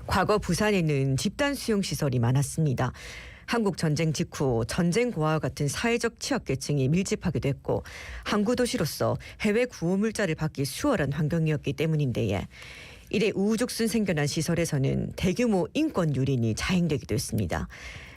과거 부산에는 집단 수용 시설이 많았습니다. 한국 전쟁 직후 전쟁 고아와 같은 사회적 취약계층이 밀집하게 됐고 항구 도시로서 해외 구호물자를 받기 수월한 환경이었기 때문인데요. 이래 우후죽순 생겨난 시설에서는 대규모 인권 유린이 자행되기도 했습니다.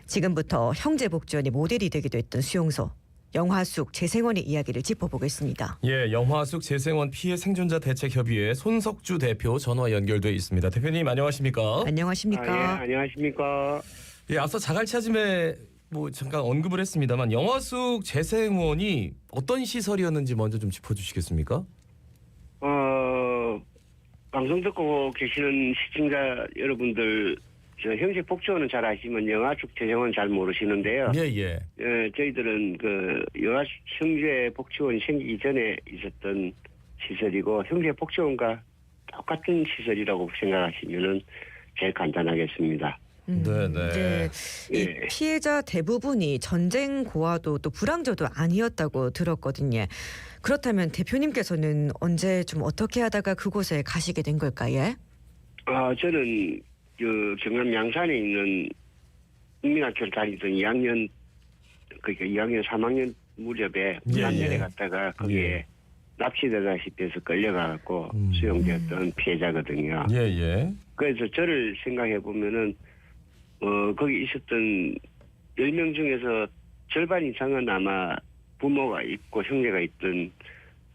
지금부터 형제복지원의 모델이 되기도 했던 수용소. 영화숙 재생원의 이야기를 짚어보겠습니다. 예, 영화숙 재생원 피해 생존자 대책협의회 손석주 대표 전화 연결돼 있습니다. 대표님 안녕하십니까? 안녕하십니까? 예, 안녕하십니까? 예, 앞서 자갈차즘에 잠깐 언급을 했습니다만 영화숙 재생원이 어떤 시설이었는지 먼저 좀 짚어주시겠습니까? 방송 듣고 계시는 시청자 여러분들, 저 형제복지원은 잘 아시지만 영화숙 재생원 잘 모르시는데요. 예. 저희들은 그 영화숙 형제복지원 생기기 전에 있었던 시설이고 형제복지원과 똑같은 시설이라고 생각하시면은 제일 간단하겠습니다. 네네. 이 피해자 대부분이 전쟁 고아도 또 불황저도 아니었다고 들었거든요. 그렇다면 대표님께서는 언제 좀 어떻게 하다가 그곳에 가시게 된 걸까요? 저는 그 경남 양산에 있는 국민학교를 다니던 2학년, 그러니까 2학년 3학년 무렵에 부산 내려갔다가 거기에 납치되다시피 해서 끌려가고 수용되었던 피해자거든요. 예. 그래서 저를 생각해 보면은 거기 있었던 10명 중에서 절반 이상은 아마 부모가 있고 형제가 있던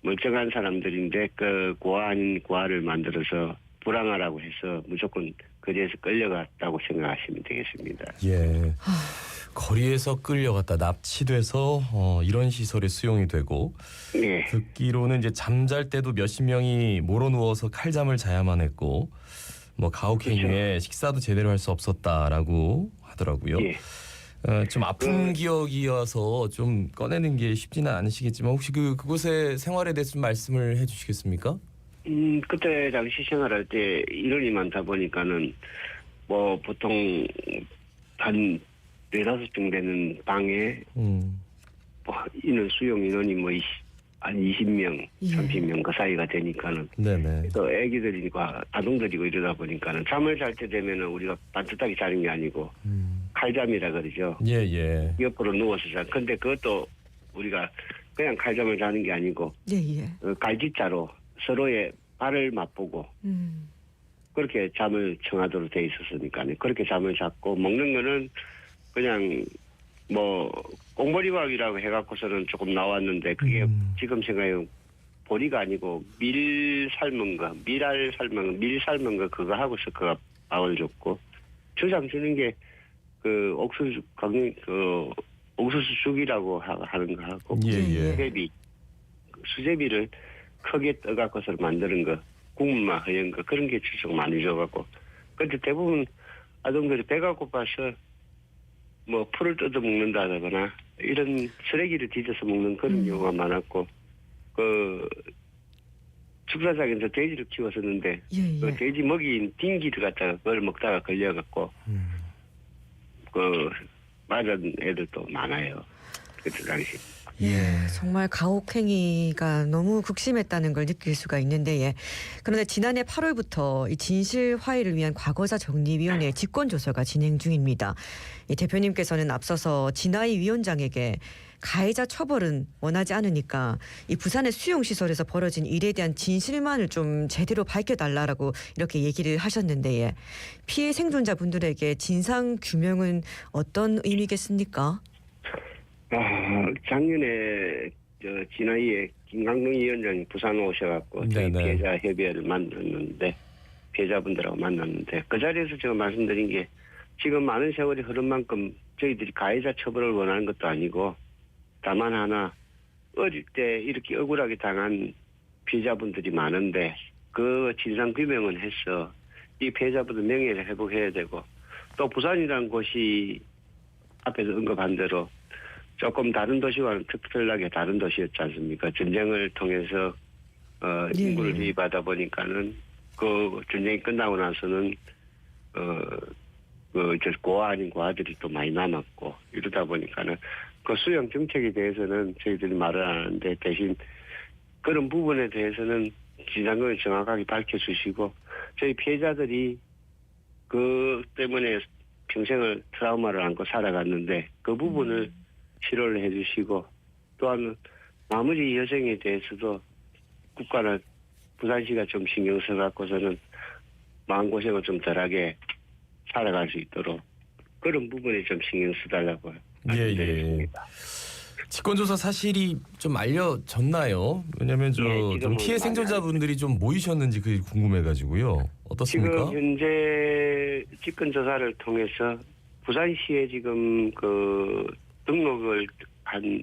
멀쩡한 사람들인데 그 고아 아닌 고아를 만들어서 불황하라고 해서 무조건 거리에서 끌려갔다고 생각하시면 되겠습니다. 예. 거리에서 끌려갔다 납치돼서 이런 시설에 수용이 되고 네. 듣기로는 이제 잠잘 때도 몇십 명이 몰아 누워서 칼잠을 자야만 했고 가혹행위에 그렇죠. 식사도 제대로 할 수 없었다라고 하더라고요. 예. 좀 아픈 기억이어서 좀 꺼내는 게 쉽지는 않으시겠지만 혹시 그곳의 생활에 대해서 좀 말씀을 해주시겠습니까? 그때 당시 생활할 때 인원이 많다 보니까는 보통 한 4-5명 되는 방에 인원 수용 인원이 한 20명, 30명 그 사이가 되니까는 네네. 또 애기들이고 아동들이고 이러다 보니까는 잠을 잘 때 되면은 우리가 반듯하게 자는 게 아니고 칼잠이라 그러죠. 예. 옆으로 누워서 자. 근데 그것도 우리가 그냥 칼잠을 자는 게 아니고 갈짓자로 서로의 발을 맛보고 그렇게 잠을 청하도록 돼 있었으니까요. 그렇게 잠을 잤고 먹는 거는 그냥 꽁보리밥이라고 해갖고서는 조금 나왔는데 그게 지금 생각해요. 보리가 아니고 밀 삶은 거 그거 하고서 그 밥을 줬고 저장 주는 게 그 옥수수죽이라고 하는 거 하고 수제비를 크게 떠갖고서 만드는 거 국물만 허연 거 그런 게 주석 많이 줘갖고 근데 대부분 아동들이 배가 고파서 풀을 뜯어 먹는다거나 이런 쓰레기를 뒤져서 먹는 그런 경우가 많았고 그 축사장에서 돼지를 키웠었는데 그 돼지 먹이인 딩기를 갖다가 그걸 먹다가 걸려갖고 맞은 애들도 많아요. 그때 당시. 정말 가혹행위가 너무 극심했다는 걸 느낄 수가 있는데 그런데 지난해 8월부터 이 진실 화해를 위한 과거사 정리위원회 직권조서가 진행 중입니다. 이 대표님께서는 앞서서 진화희 위원장에게 가해자 처벌은 원하지 않으니까 이 부산의 수용시설에서 벌어진 일에 대한 진실만을 좀 제대로 밝혀달라고 이렇게 얘기를 하셨는데 피해 생존자분들에게 진상규명은 어떤 의미겠습니까? 작년에 진화희의 김강동 위원장이 부산 오셔갖고 저희 피해자 협의회를 만났는데 피해자분들하고 만났는데 그 자리에서 제가 말씀드린 게 지금 많은 세월이 흐른 만큼 저희들이 가해자 처벌을 원하는 것도 아니고 다만 하나 어릴 때 이렇게 억울하게 당한 피해자분들이 많은데 그 진상규명은 해서 이 피해자분들 명예를 회복해야 되고 또 부산이라는 곳이 앞에서 언급한 대로 조금 다른 도시와는 특별하게 다른 도시였지 않습니까? 전쟁을 통해서 인구를 유입하다 보니까는 그 전쟁이 끝나고 나서는 고아 아닌 고아들이 또 많이 남았고 이러다 보니까는 그 수용 정책에 대해서는 저희들이 말을 안 하는데 대신 그런 부분에 대해서는 진상을 정확하게 밝혀주시고 저희 피해자들이 그 때문에 평생을 트라우마를 안고 살아갔는데 그 부분을 치료를 해주시고 또한 나머지 여성에 대해서도 국가나 부산시가 좀 신경 써갖고서는 마음고생을 좀 덜하게 살아갈 수 있도록 그런 부분에 좀 신경 써달라고 말씀드렸습니다. 직권조사 사실이 좀 알려졌나요? 왜냐하면 좀 지금은 피해 많이 생존자분들이 좀 모이셨는지 그게 궁금해가지고요. 어떻습니까? 지금 현재 직권 조사를 통해서 부산시에 지금 그 등록을 한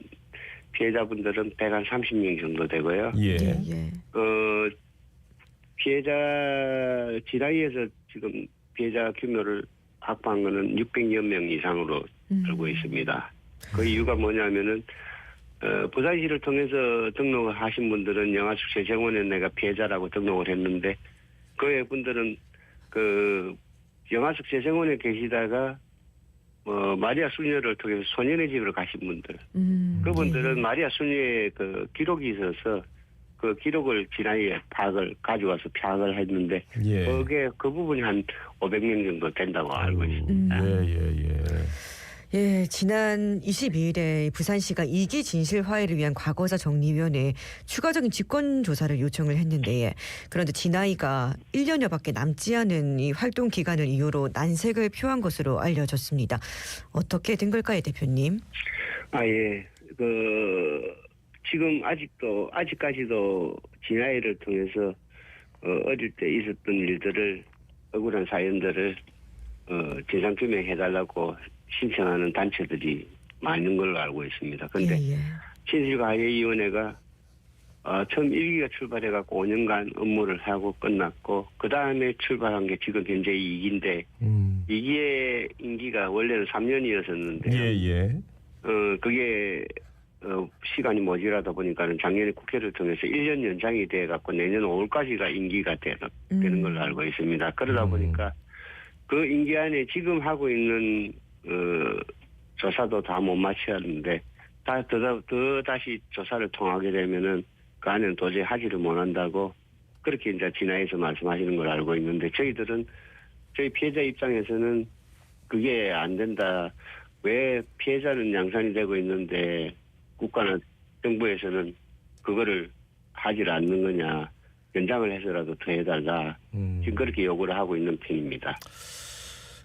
피해자분들은 130명 정도 되고요. 예. 예. 피해자 지라이에서 지금 피해자 규모를 확보한 거는 600여 명 이상으로 알고 있습니다. 그 이유가 뭐냐면은 부산시를 통해서 등록을 하신 분들은 영아숙 재생원에 내가 피해자라고 등록을 했는데 그 분들은 그 영아숙 재생원에 계시다가 마리아 수녀를 통해서 소년의 집으로 가신 분들 그분들은 마리아 수녀의 그 기록이 있어서 그 기록을 지나이에 가져와서 파악을 했는데 예. 거기에 그 부분이 한 500명 정도 된다고 알고 있습니다. 예. 예, 지난 22일에 부산시가 2기 진실 화해를 위한 과거사 정리위원회에 추가적인 직권 조사를 요청을 했는데 예. 그런데 진아이가 1년여밖에 남지 않은 이 활동 기간을 이유로 난색을 표한 것으로 알려졌습니다. 어떻게 된 걸까요, 대표님? 예. 지금 아직까지도 진아이를 통해서 어릴 때 있었던 일들을 억울한 사연들을 진상 규명해달라고 신청하는 단체들이 많은 걸로 알고 있습니다. 그런데 진실과해위원회가 처음 1기가 출발해갖고 5년간 업무를 하고 끝났고 그 다음에 출발한 게 지금 현재 2기인데 2기의 임기가 원래는 3년이었었는데요. 그게 시간이 모자라다 보니까는 작년에 국회를 통해서 1년 연장이 돼갖고 내년 5월까지가 임기가 되는 걸로 알고 있습니다. 그러다 보니까 그 임기 안에 지금 하고 있는 조사도 다 못 마치었는데 다시 조사를 통하게 되면은 그 안에는 도저히 하지를 못한다고 그렇게 이제 진화해서 말씀하시는 걸 알고 있는데 저희 피해자 입장에서는 그게 안 된다. 왜 피해자는 양산이 되고 있는데 국가나 정부에서는 그거를 하질 않는 거냐. 연장을 해서라도 더 해달라. 지금 그렇게 요구를 하고 있는 편입니다.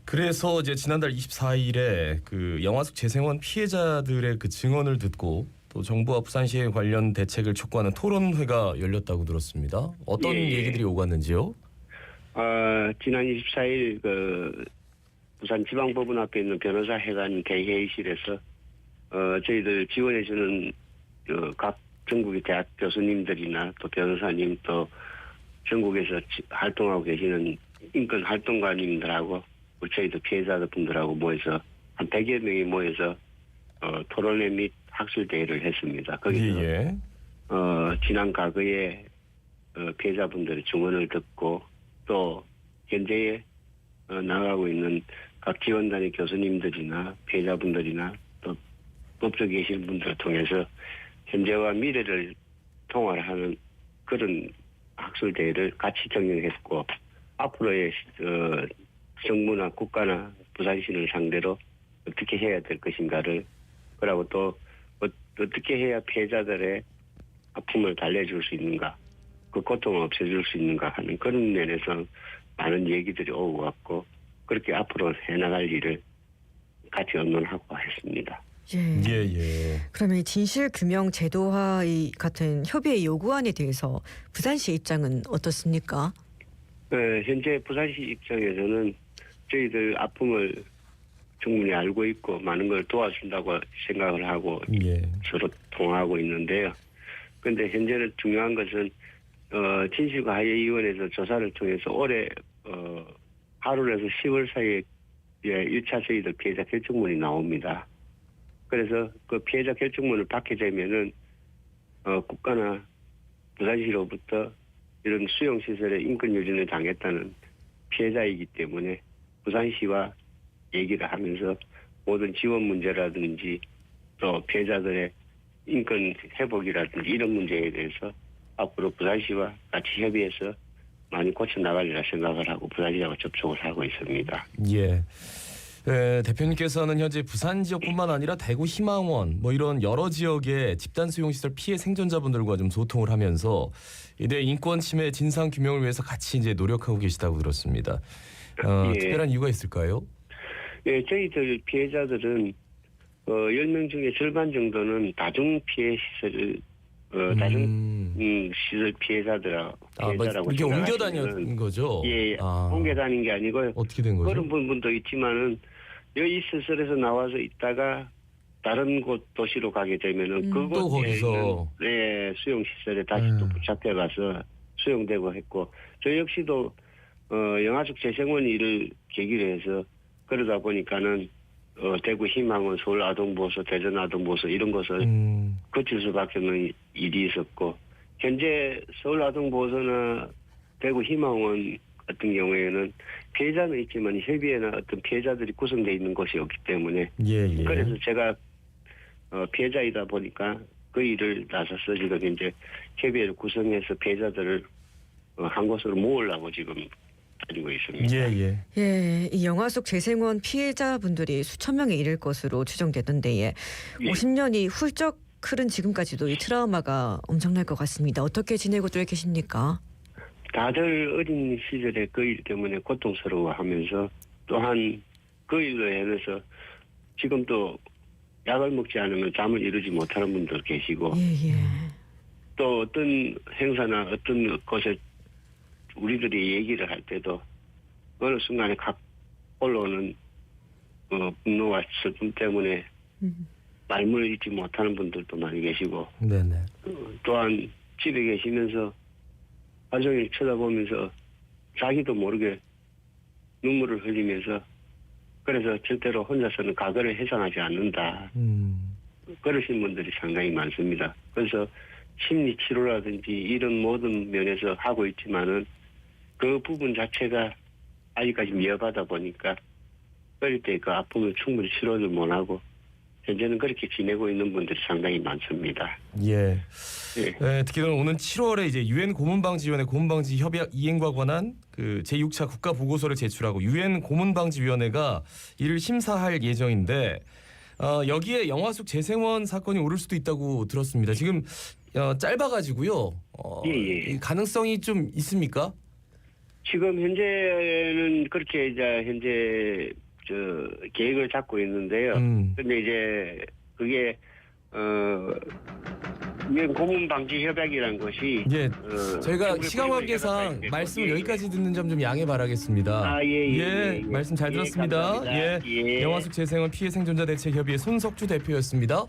그래서 이제 지난달 24일에 그 영아숙 재생원 피해자들의 그 증언을 듣고 또 정부와 부산시에 관련 대책을 촉구하는 토론회가 열렸다고 들었습니다. 어떤 얘기들이 오갔는지요? 지난 24일 그 부산지방법원 앞에 있는 변호사회관 대회의실에서 저희들 지원해주는 각 전국의 대학 교수님들이나 또 변호사님 또 전국에서 활동하고 계시는 인권 활동가님들하고 저희도 피해자분들하고 모여서 한 100여 명이 모여서 토론회 및 학술 대회를 했습니다. 거기서 지난 과거에 피해자분들의 증언을 듣고 또 현재에 나가고 있는 각 지원단의 교수님들이나 피해자분들이나 또 법조계 계신 분들을 통해서 현재와 미래를 통화를 하는 그런 학술 대회를 같이 정리했고 앞으로의 정부나 국가나 부산시를 상대로 어떻게 해야 될 것인가를 그리고 또 어떻게 해야 피해자들의 아픔을 달래줄 수 있는가 그 고통을 없애줄 수 있는가 하는 그런 면에서 많은 얘기들이 오고 갔고 그렇게 앞으로 해나갈 일을 같이 언론하고 했습니다. 그러면 이 진실규명 제도화 같은 협의의 요구안에 대해서 부산시 입장은 어떻습니까? 현재 부산시 입장에서는 저희들 아픔을 충분히 알고 있고 많은 걸 도와준다고 생각을 하고 서로 통화하고 있는데요. 그런데 현재는 중요한 것은 진실과 화해위원회에서 조사를 통해서 올해 8월에서 10월 사이에 1차 저희들 피해자 결정문이 나옵니다. 그래서 그 피해자 결정문을 받게 되면은 국가나 부산시로부터 이런 수용시설의 인권유린을 당했다는 피해자이기 때문에 부산시와 얘기를 하면서 모든 지원 문제라든지 또 피해자들의 인권 회복이라든지 이런 문제에 대해서 앞으로 부산시와 같이 협의해서 많이 고쳐 나가리라 생각을 하고 부산시하고 접촉을 하고 있습니다. 예. 대표님께서는 현재 부산 지역뿐만 아니라 대구 희망원 뭐 이런 여러 지역의 집단 수용시설 피해 생존자분들과 좀 소통을 하면서 이들 인권 침해 진상 규명을 위해서 같이 이제 노력하고 계시다고 들었습니다. 예. 특별한 이유가 있을까요? 예, 저희들 피해자들은 10명 중에 절반 정도는 다중 피해 시설 다중 시설 피해자라고 이게 옮겨 다녔던 거죠? 예, 옮겨 다닌 게 아니고요. 어떻게 된 거죠? 그런 부분도 있지만은 여기 시설에서 나와서 있다가 다른 곳 도시로 가게 되면은 또 거기서 수용 시설에 다시 또 붙잡혀 가서 수용되고 했고 저 역시도 영아숙 재생원 일을 계기로 해서 그러다 보니까는 대구 희망원, 서울 아동보호소, 대전 아동보호소 이런 것을 거칠 수밖에 없는 일이 있었고 현재 서울 아동보호소나 대구 희망원 같은 경우에는 피해자는 있지만 협의회나 어떤 피해자들이 구성되어 있는 곳이 없기 때문에 예. 그래서 제가 피해자이다 보니까 그 일을 나서서 지금 이제 협의회를 구성해서 피해자들을 한 곳으로 모으려고 지금 다니고 있습니다. 예, 이 영화 속 재생원 피해자분들이 수천 명에 이를 것으로 추정되던데 예. 50년이 훌쩍 흐른 지금까지도 이 트라우마가 엄청날 것 같습니다. 어떻게 지내고 또 계십니까? 다들 어린 시절에 그 일 때문에 고통스러워하면서 또한 그 일로 인해서 지금도 약을 먹지 않으면 잠을 이루지 못하는 분들 계시고 또 어떤 행사나 어떤 곳에 우리들이 얘기를 할 때도 어느 순간에 각 올라오는 분노와 슬픔 때문에 말문을 잇지 못하는 분들도 많이 계시고 또한 집에 계시면서 하루 종일 쳐다보면서 자기도 모르게 눈물을 흘리면서 그래서 절대로 혼자서는 과거를 해상하지 않는다. 그러신 분들이 상당히 많습니다. 그래서 심리 치료라든지 이런 모든 면에서 하고 있지만은 그 부분 자체가 아직까지 미흡하다 보니까 어릴 때 그 아픔을 충분히 치료를 못하고 현재는 그렇게 지내고 있는 분들이 상당히 많습니다. 특히나 오는 7월에 이제 유엔 고문방지위원회 고문방지 협약 이행과 관한 그 제6차 국가 보고서를 제출하고 유엔 고문방지위원회가 이를 심사할 예정인데 여기에 영화숙 재생원 사건이 오를 수도 있다고 들었습니다. 지금 짧아가지고요. 가능성이 좀 있습니까? 지금 현재는 그렇게 이제 현재 계획을 잡고 있는데요. 근데 이제 그게 유엔 고문 방지 협약이라는 것이 저희가 시간 관계상 말씀을 여기까지 듣는 점 좀 양해 바라겠습니다. 말씀 잘 들었습니다. 영화숙 재생원 피해 생존자 대책 협의회 손석주 대표였습니다.